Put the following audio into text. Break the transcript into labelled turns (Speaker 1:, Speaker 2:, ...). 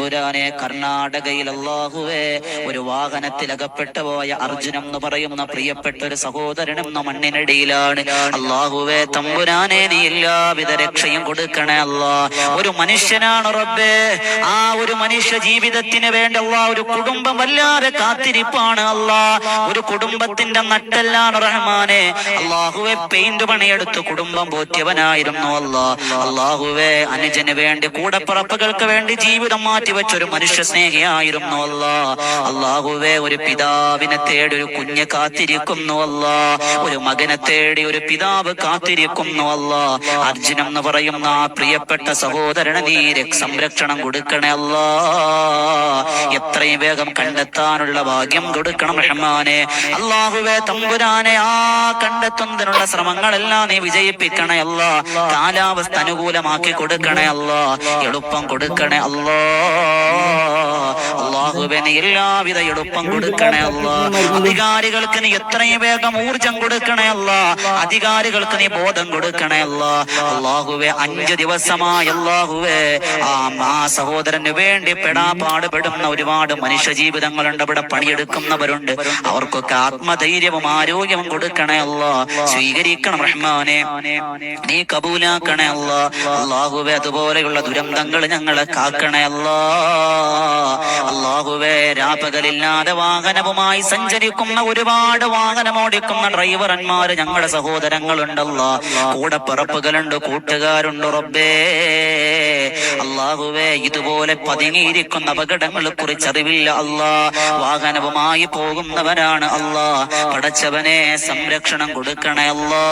Speaker 1: പുരാനെ കർണാടകയിൽ അല്ലാഹുവേ ഒരു വാഹനത്തിൽ അകപ്പെട്ടു പോയ അർജുനം എന്ന് പറയുന്ന പ്രിയപ്പെട്ട ഒരു സഹോദരനെന്ന മണ്ണിനടിയിലാണ്. അല്ലാഹുവേ തമ്പുരാനെ നീ എല്ലാവിധ രക്ഷയും കൊടുക്കണേ അല്ലാ. ഒരു മനുഷ്യനാണ് റബ്ബേ, ആ ഒരു മനുഷ്യ ജീവിതത്തിന് വേണ്ടി അല്ലാ ഒരു കുടുംബം വല്ലാതെ കാത്തിരിപ്പാണ് അല്ലാ. ഒരു കുടുംബത്തിന്റെ നട്ടെല്ലാണ് റഹ്മാനെ. അല്ലാഹുവേ പെയിന്റ് പണിയെടുത്ത് കുടുംബം പോറ്റിയവനായിരുന്നു അല്ലാ. അല്ലാഹുവേ അനുജന് വേണ്ടി കൂടപ്പിറപ്പുകൾക്ക് വേണ്ടി ജീവിതം വെച്ചൊരു മനുഷ്യ സ്നേഹിയായിരുന്നു അല്ലാ. അല്ലാഹുവേ ഒരു പിതാവിനെ തേടി ഒരു കുഞ്ഞ് കാത്തിരിക്കുന്നു അല്ലാ. ഒരു മകനെ തേടി ഒരു പിതാവ് കാത്തിരിക്കുന്നു അല്ലാ. അർജുനം എന്ന് പറയുന്ന ആ പ്രിയപ്പെട്ട സഹോദരന് നീ സംരക്ഷണം കൊടുക്കണേ അല്ലാ. എത്രയും വേഗം കണ്ടെത്താനുള്ള ഭാഗ്യം കൊടുക്കണം റഹ്മാനെ. അല്ലാഹുവേ തമ്പുരാനെ ആ കണ്ടെത്തുന്നതിനുള്ള ശ്രമങ്ങളെല്ലാം നീ വിജയിപ്പിക്കണേ അല്ലാ. കാലാവസ്ഥ അനുകൂലമാക്കി കൊടുക്കണേ അല്ലാ. എളുപ്പം കൊടുക്കണേ അല്ലാ. അല്ലാഹുവേ നീ എല്ലാവിധ എളുപ്പം കൊടുക്കണേ അല്ലാ. അധികാരികൾക്ക് നീ എത്രയും വേഗം ഊർജം കൊടുക്കണേ അല്ലാ. അധികാരികൾക്ക് നീ ബോധം കൊടുക്കണേ അല്ലാ. അല്ലാഹുവേ 5 ദിവസമായി അല്ലാഹുവേ ആ സഹോദരന് വേണ്ടി പാടുപെടുന്ന ഒരുപാട് മനുഷ്യ ജീവിതങ്ങളുണ്ട്. ഇവിടെ പണിയെടുക്കുന്നവരുണ്ട്. അവർക്കൊക്കെ ആത്മധൈര്യവും ആരോഗ്യവും കൊടുക്കണേ അല്ലാ. സ്വീകരിക്കണം റഹ്മാനെ, നീ കബൂലാക്കണേ അല്ലാ. അല്ലാഹുവേ അതുപോലെയുള്ള ദുരന്തങ്ങൾ ഞങ്ങളെ കാക്കണേ അല്ലാ. അല്ലാഹുവേ രാപകലില്ലാതെ വാഹനവുമായി സഞ്ചരിക്കുന്ന ഒരുപാട് വാഹനമോടിക്കുന്ന ഡ്രൈവർമാര് ഞങ്ങളുടെ സഹോദരങ്ങളുണ്ടല്ലോ. കൂടെ പിറപ്പുകളുണ്ട്, കൂട്ടുകാരുണ്ട് റബ്ബേ. അല്ലാഹുവേ ഇതുപോലെ പതുങ്ങിയിരിക്കുന്ന അപകടങ്ങളെ കുറിച്ച് അറിവില്ല അല്ലാ. വാഹനവുമായി പോകുന്നവരാണ് അല്ലാ. പടച്ചവനെ സംരക്ഷണം കൊടുക്കണേ അല്ലാ.